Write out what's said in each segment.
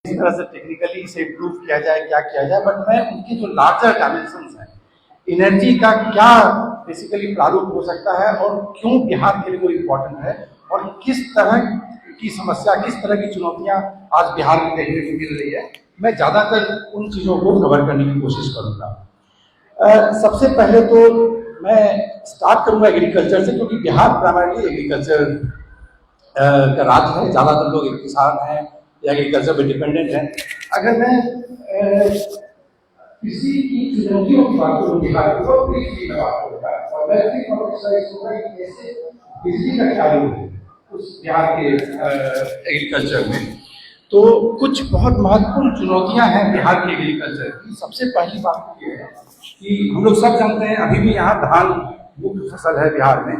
इस तरह से टेक्निकली इसे इम्प्रूव किया जाए, क्या किया जाए, बट मैं उनकी जो लार्जर डायमेंशंस हैं, एनर्जी का क्या बेसिकली प्रारूप हो सकता है और क्यों बिहार के लिए वो इम्पोर्टेंट है और किस तरह की समस्या, किस तरह की चुनौतियां आज बिहार में देखने को मिल रही है, मैं ज़्यादातर उन चीज़ों को कवर करने की कोशिश करूँगा। सबसे पहले तो मैं स्टार्ट करूँगा एग्रीकल्चर से, क्योंकि बिहार प्राइमरली एग्रीकल्चर का राज्य है, ज़्यादातर लोग एक किसान हैं या एग्रीकल्चर पर डिपेंडेंट हैं। अगर मैं किसी की चुनौतियों की बात करूँ बिहार की, तो बिजली का बात करूँगा और मैं कैसे बिजली का क्या रोल है उस बिहार के एग्रीकल्चर में। तो कुछ बहुत महत्वपूर्ण चुनौतियां हैं बिहार के एग्रीकल्चर की। सबसे पहली बात ये है कि हम लोग सब जानते हैं अभी भी यहाँ धान मुख्य फसल है बिहार में,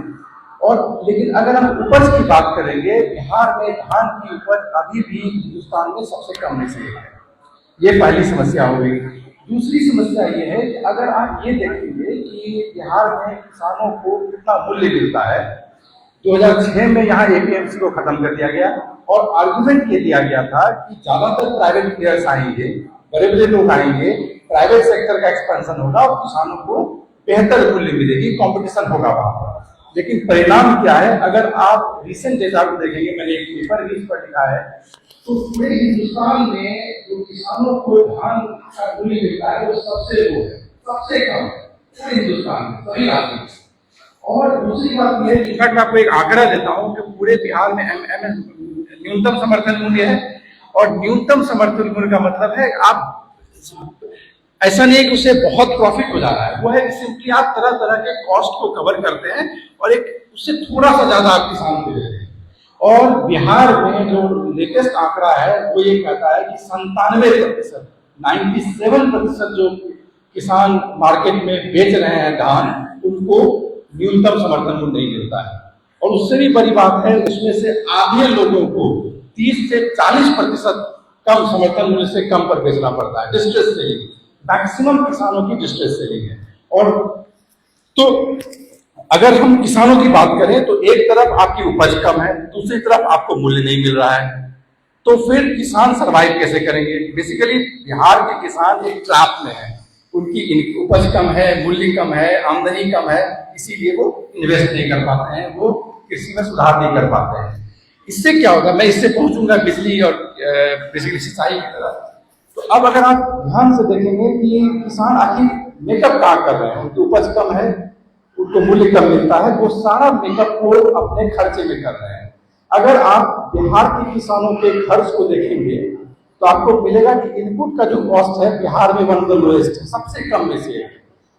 और लेकिन अगर हम उपज की बात करेंगे, बिहार में धान की उपज अभी भी हिंदुस्तान में सबसे कम में से एक है। ये पहली समस्या हो गई। दूसरी समस्या ये है कि अगर आप ये देखेंगे कि बिहार में किसानों को कितना मूल्य मिलता है, 2006 में यहाँ एपीएमसी को खत्म कर दिया गया और आर्गुमेंट ये दिया गया था कि ज्यादातर प्राइवेट प्लेयर्स आएंगे, बड़े बड़े लोग आएंगे, प्राइवेट सेक्टर का एक्सपेंशन होगा और किसानों को बेहतर मूल्य मिलेगी, कंपटीशन होगा वहां। लेकिन परिणाम क्या है, अगर आप रिसेंट डेटा को देखेंगे, मैंने एक पेपर भी इस पर लिखा है, तो पूरे हिंदुस्तान में जो किसानों को धान का मूल्य मिलता है वो सबसे लो है, सबसे कम है पूरे हिंदुस्तान में सभी राज्यों में। और दूसरी बात यह है, इनफैक्ट मैं आपको एक आंकड़ा देता हूं कि पूरे बिहार में न्यूनतम समर्थन मूल्य है, और न्यूनतम समर्थन मूल्य का मतलब है आप ऐसा नहीं है कि उसे बहुत प्रॉफिट हो जा रहा है, वो है सिंपली आप तरह तरह के कॉस्ट को कवर करते हैं और एक उससे थोड़ा सा ज्यादा आप किसान को दे रहे हैं। और बिहार में जो लेटेस्ट आंकड़ा है वो ये कहता है कि 97%, 97% जो किसान मार्केट में बेच रहे हैं धान, उनको न्यूनतम समर्थन मूल्य नहीं मिलता है। और उससे भी बड़ी बात है, उसमें से आधे लोगों को 30 से 40% कम समर्थन मूल्य से कम पर बेचना पड़ता है। डिस्ट्रेस सेलिंग, मैक्सिमम किसानों की डिस्ट्रेस सेलिंग है। और तो अगर हम किसानों की बात करें तो एक तरफ आपकी उपज कम है, दूसरी तरफ आपको मूल्य नहीं मिल रहा है, तो फिर किसान सरवाइव कैसे करेंगे? बेसिकली बिहार के किसान एक ट्रैप में है, उनकी उपज कम है, मूल्य कम है, आमदनी कम है, इसीलिए वो इन्वेस्ट नहीं कर पाते हैं, वो कृषि में सुधार नहीं कर पाते हैं। इससे क्या होगा, मैं इससे पहुंचूंगा बिजली और बेसिकली सिंचाई की तरफ। तो अब अगर आप ध्यान से देखेंगे कि किसान आखिर मेकअप कहाँ कर रहे हैं, उनकी उपज कम है, उनको मूल्य कम मिलता है, वो सारा मेकअप को अपने खर्चे में कर रहे हैं। अगर आप बिहार के किसानों के खर्च को देखेंगे तो आपको मिलेगा कि इनपुट का जो कॉस्ट है बिहार में वन ऑफ द लोएस्ट है, सबसे कम में से एक।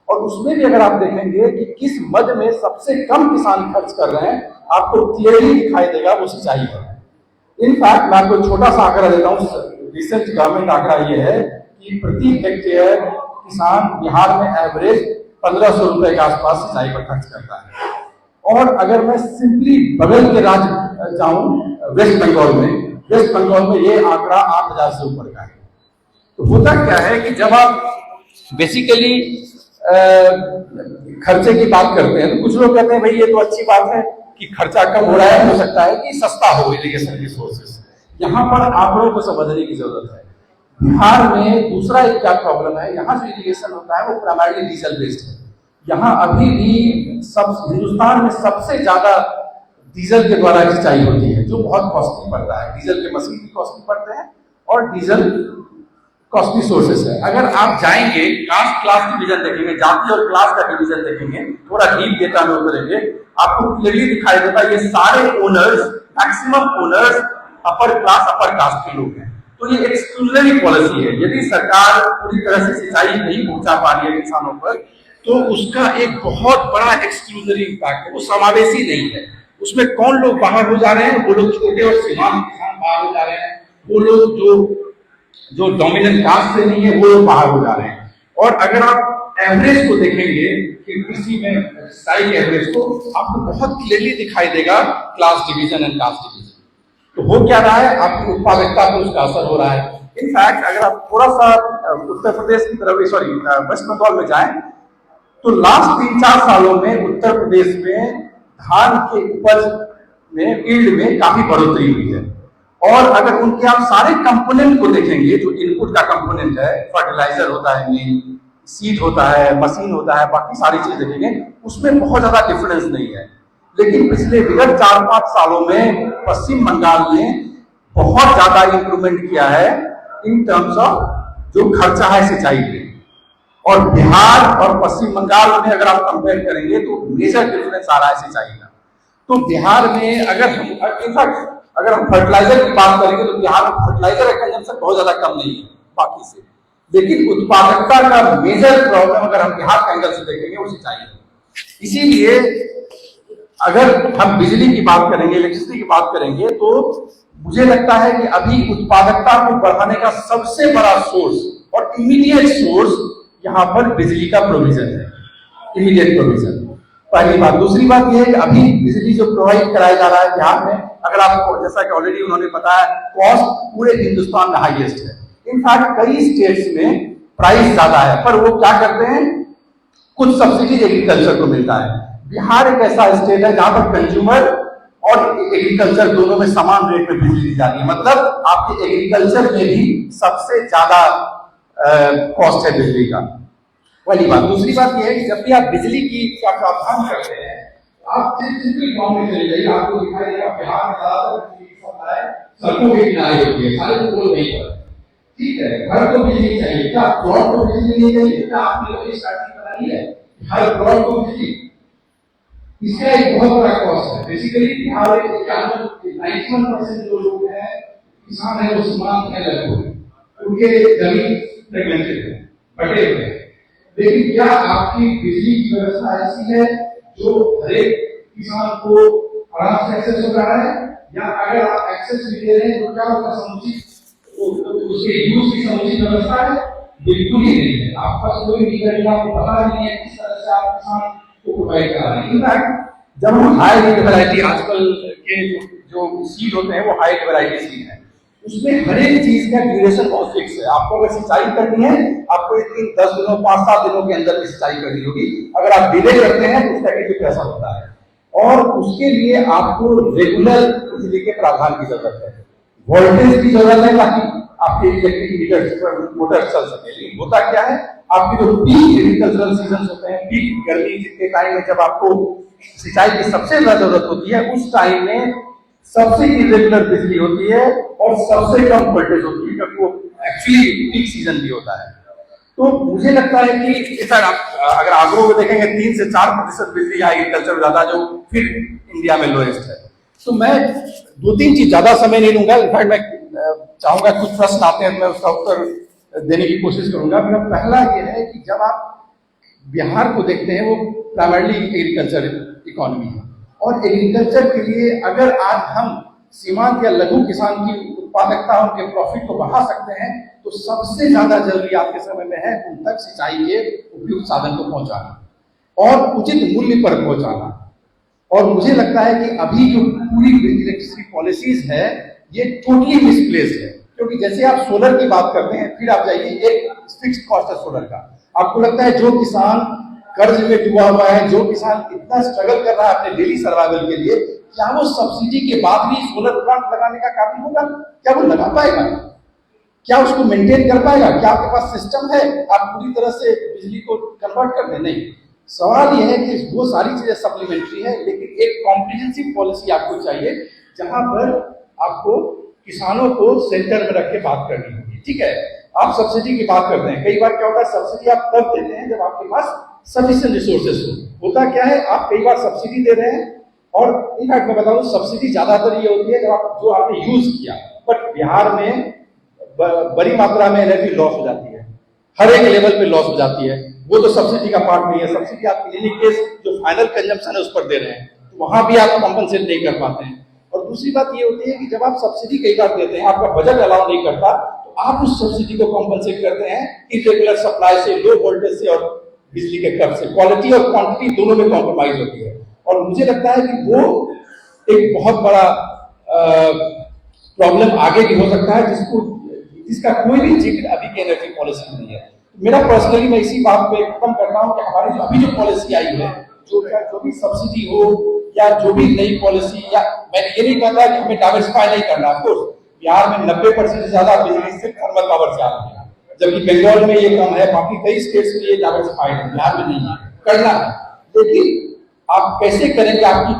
और उसमें भी अगर आप देखेंगे कि किस मद में सबसे कम किसान खर्च कर रहे हैं, आपको क्लियरली दिखाई देगा वो सिंचाई पर। इनफैक्ट मैं आपको छोटा सा आंकड़ा देता हूँ, रिसेंट गवर्नमेंट आंकड़ा ये है कि प्रति हेक्टेयर किसान बिहार में एवरेज 1500 रुपए के आसपास सिंचाई पर खर्च करता है। और अगर मैं सिंपली बगल के राज्य जाऊं वेस्ट बंगाल में ये आंकड़ा 8000 से ऊपर का है। तो होता क्या है कि जब आप बेसिकली खर्चे की बात करते हैं तो कुछ लोग कहते हैं भाई ये तो अच्छी बात है कि खर्चा कम हो रहा है, हो सकता है कि सस्ता हो इरिगेशन रिसोर्सेज। यहाँ पर आंकड़ों को समझने की जरूरत है। बिहार में दूसरा एक क्या प्रॉब्लम है, यहाँ जो इरिगेशन होता है वो प्राइमरली डीजल बेस्ड है। यहाँ अभी भी हिंदुस्तान में सबसे ज्यादा डीजल के द्वारा सिंचाई होती है, जो बहुत कॉस्टली पड़ता है। डीजल के मशीन भी कॉस्टली पड़ते हैं और डीजल कॉस्टली सोर्सेस है। अगर आप जाएंगे कास्ट क्लास डिवीजन देखेंगे, जाति और क्लास का डिवीजन देखेंगे, थोड़ा डीप डेटा में उतरेंगे, आपको क्लियरली दिखाई देता है ये सारे owners, maximum owners upper class upper caste के लोग हैं। तो ये एक्सक्लूजनरी पॉलिसी है। यदि सरकार पूरी तरह से सिंचाई नहीं पहुंचा पा रही है किसानों पर, तो उसका एक बहुत बड़ा एक्सक्लूजनरी इम्पैक्ट है, वो समावेशी नहीं है। उसमें कौन लोग बाहर हो जा रहे हैं? वो लोग छोटे और सीमांत किसान बाहर हो जा रहे हैं, वो लोग जो डोमिनेंट कास्ट से नहीं है वो लोग बाहर हो जा रहे हैं। और अगर आप एवरेज को देखेंगे कि कृषि में सिंचाई के एवरेज को, आपको बहुत क्लियरली दिखाई देगा class division and caste division. तो हो क्या रहा है, आपकी उत्पादकता पर उसका असर हो रहा है। इनफैक्ट अगर आप थोड़ा सा उत्तर प्रदेश की तरफ, वेस्ट बंगाल में जाएं, तो लास्ट 3-4 सालों में उत्तर प्रदेश में धान के उपज में, यील्ड में काफी बढ़ोतरी हुई है। और अगर उनके आप सारे कंपोनेंट को देखेंगे, जो इनपुट का कंपोनेंट है, फर्टिलाइजर होता है, मेन सीड होता है, मशीन होता है, बाकी सारी चीज देखेंगे, उसमें बहुत ज्यादा डिफरेंस नहीं है। लेकिन पिछले विगत 4-5 सालों में पश्चिम बंगाल ने बहुत ज्यादा इंप्रूवमेंट किया है इन टर्म्स ऑफ जो खर्चा है सिंचाई पे। और बिहार और पश्चिम बंगाल में अगर आप कंपेयर करेंगे तो मेजर डिफरेंस आ रहा है सिंचाई का। तो बिहार में अगर हम इनफैक्ट अगर हम फर्टिलाइजर की बात करेंगे तो बिहार में फर्टिलाइजर का कंजम्पशन बहुत ज्यादा कम नहीं है बाकी से, लेकिन उत्पादकता का मेजर प्रॉब्लम अगर हम बिहार के एंगल से देखेंगे वो सिंचाई है। इसीलिए अगर हम बिजली की बात करेंगे, इलेक्ट्रिसिटी की बात करेंगे, तो मुझे लगता है कि अभी उत्पादकता को बढ़ाने का सबसे बड़ा सोर्स और इमीडिएट सोर्स यहाँ पर बिजली का प्रोविजन है, इमीडिएट प्रोविजन, पहली बात। दूसरी बात यह है कि अभी बिजली जो प्रोवाइड कराया जा रहा है बिहार में, अगर आपको जैसा कि ऑलरेडी उन्होंने बताया, कॉस्ट पूरे हिंदुस्तान में हाईएस्ट है। इनफैक्ट कई स्टेट्स में प्राइस ज्यादा है, पर वो क्या करते हैं, कुछ सब्सिडी एग्रीकल्चर को मिलता है। बिहार एक ऐसा स्टेट है जहां पर कंज्यूमर और एग्रीकल्चर दोनों में समान रेट में बिजली दी जाती है, मतलब आपके एग्रीकल्चर में भी सबसे ज्यादा कॉस्ट है बिजली का, पहली बात। दूसरी बात यह है कि जब भी आप बिजली की का प्रावधान करते हैं, आप जिस गांव में चले जाइए, आपको दिखाई देगा बिहार में ज्यादातर बिजली सप्लाई सड़कों के किनारे होती है, सारे को बोल नहीं पर, ठीक है। घर को बिजली चाहिए, क्या प्लॉट को बिजली नहीं चाहिए? क्या आपने स्टार्टिंग बनाई है हर प्लॉट को बिजली? इसका एक बहुत बड़ा कॉस्ट है। बेसिकली बिहार में 91% जो लोग हैं किसान है, वो सीमांत है, लगभग उनके जमीन फ्रेगमेंटेड है, बटे हुए हैं। लेकिन क्या आपकी बिजली की व्यवस्था ऐसी है जो हरेक किसान को आराम से एक्सेस हो रहा है, या अगर आप एक्सेस भी दे रहे हैं तो क्या उसका समुचित उसके यूज की समुचित व्यवस्था है? बिल्कुल ही नहीं है। आपका कोई मीटर का आपको पता नहीं है किस तरह से आप किसान को प्रोवाइड कर रहे हैं। इनफैक्ट जब हम हाई रेट वैरायटी आजकल के जो सीड होते हैं वो हाई रेट वैरायटी सीड है, उसमें हर एक चीज का ड्यूरेशन बहुत फिक्स है। आपको अगर सिंचाई करनी है, आपको 10 दिनों 5-7 दिनों के अंदर सिंचाई करनी होगी। अगर आप डिले करते हैं तो उसका भी पैसा होता है, और उसके लिए आपको रेगुलर बिजली के प्रावधान की जरूरत है, वोल्टेज की जरूरत है, ताकि आपके इलेक्ट्रिक मीटर मोटर चल सके। लेकिन होता क्या है, आपके जो पीक एग्रीकल्चरल सीजन होते हैं, पीक गर्मी के टाइम में जब आपको सिंचाई की सबसे ज्यादा जरूरत होती है, उस टाइम में सबसे इरेगुलर बिजली होती है और सबसे कम वोल्टेज होती है, क्योंकि वो एक्चुअली पीक सीजन भी होता है। तो मुझे लगता है कि सर आप अगर आंकड़ों को देखेंगे 3 से 4% बिजली एग्रीकल्चर में ज्यादा, जो फिर इंडिया में लोएस्ट है। तो मैं 2-3 चीज, ज्यादा समय नहीं लूंगा, इनफैक्ट मैं चाहूंगा कुछ प्रश्न आते हैं मैं उसका उत्तर देने की कोशिश करूंगा। मेरा पहला ये है कि जब आप बिहार को देखते हैं, वो प्राइमरली एग्रीकल्चर इकोनॉमी है, और एग्रीकल्चर के लिए अगर आज हम सीमांत या लघु किसान की उत्पादकता, उनके प्रॉफिट को बढ़ा सकते हैं, तो सबसे ज्यादा जरूरी आज के समय में है उन तक सिंचाई के उपयुक्त साधन को पहुंचाना और उचित मूल्य पर पहुंचाना। और मुझे लगता है कि अभी जो पूरी इलेक्ट्रिसिटी पॉलिसीज है, ये टोटली मिसप्लेस्ड है। क्योंकि जैसे आप सोलर की बात करते हैं, फिर आप जाइए, एक फिक्स्ड कॉस्ट है सोलर का। आपको लगता है जो किसान कर्ज में डूबा हुआ है, जो किसान इतना स्ट्रगल कर रहा है अपने डेली सर्वाइवल के लिए, क्या वो सब्सिडी के बाद भी सोलर प्लांट लगाने का काबिल होगा? क्या वो लगा पाएगा? क्या उसको मेंटेन कर पाएगा? क्या आपके पास सिस्टम है आप पूरी तरह से बिजली को कन्वर्ट कर दें? नहीं। सवाल यह है कि वो सारी चीजें सप्लीमेंट्री है, लेकिन एक कॉम्प्रिहेंसिव पॉलिसी आपको चाहिए, जहां पर आपको किसानों को सेंटर में रख के बात करनी होगी। ठीक है, आप सब्सिडी की बात करते हैं, कई बार क्या होता है, सब्सिडी आप तब देते हैं जब आपके पास सफिशिएंट रिसोर्सेज हो। होता क्या है, आप कई बार सब्सिडी दे रहे हैं, और इनफैक्ट मैं बताऊं, सब्सिडी ज्यादातर ये होती है जब आप जो आपने यूज किया, बट बिहार में बड़ी मात्रा में एनर्जी लॉस हो जाती है, हर एक लेवल पे लॉस हो जाती है। वो तो सब्सिडी का पार्ट नहीं है। सब्सिडी आप इन केस जो फाइनल कंजम्पशन है उस पर दे रहे हैं, तो वहां भी आप कॉम्पनसेट नहीं कर पाते हैं। और दूसरी बात ये होती है कि जब आप सब्सिडी कई बार देते हैं, आपका बजट अलाउ नहीं करता, तो आप उस सब्सिडी को कॉम्पनसेट करते हैं इरेगुलर सप्लाई से, लो वोल्टेज से और बिजली के कट से। क्वालिटी और क्वांटिटी दोनों में कॉम्प्रोमाइज होती है, और मुझे लगता है कि वो एक बहुत बड़ा प्रॉब्लम आगे भी हो सकता है, जिसका कोई भी जिक्र अभी की एनर्जी पॉलिसी में नहीं है। मेरा पर्सनली, मैं इसी बात पे खत्म करता हूं कि हमारी जो अभी जो पॉलिसी आई है, जो भी सब्सिडी हो या जो भी नई पॉलिसी, या मैं ये नहीं कहता कि हमें डाइवर्सिफाई नहीं करना, ऑफ कोर्स बिहार में 90% से ज्यादा बिजली सिर्फ थर्मल पावर से आती है, जबकि बंगाल में ये कम है, बाकी कई स्टेट्स में ये डाइवर्सिफाइड है, बिहार में नहीं है। करना है, लेकिन आप कैसे करेंगे, आपकी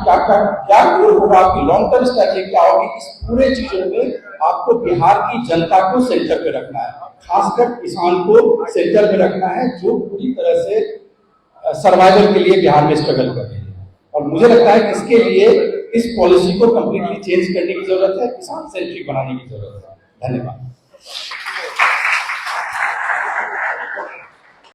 क्या गोल होगा, आपकी लॉन्ग टर्म स्ट्रैटेजी क्या होगी, इस पूरे चीजों में आपको बिहार की जनता को सेंटर पे रखना है, खासकर किसान को सेंटर पे रखना है, जो पूरी तरह से सर्वाइवल के लिए बिहार में स्ट्रगल कर रहे हैं। और मुझे लगता है कि इसके लिए इस पॉलिसी को कंप्लीटली चेंज करने की जरूरत है, किसान सेंट्रिक बनाने की जरूरत है। धन्यवाद।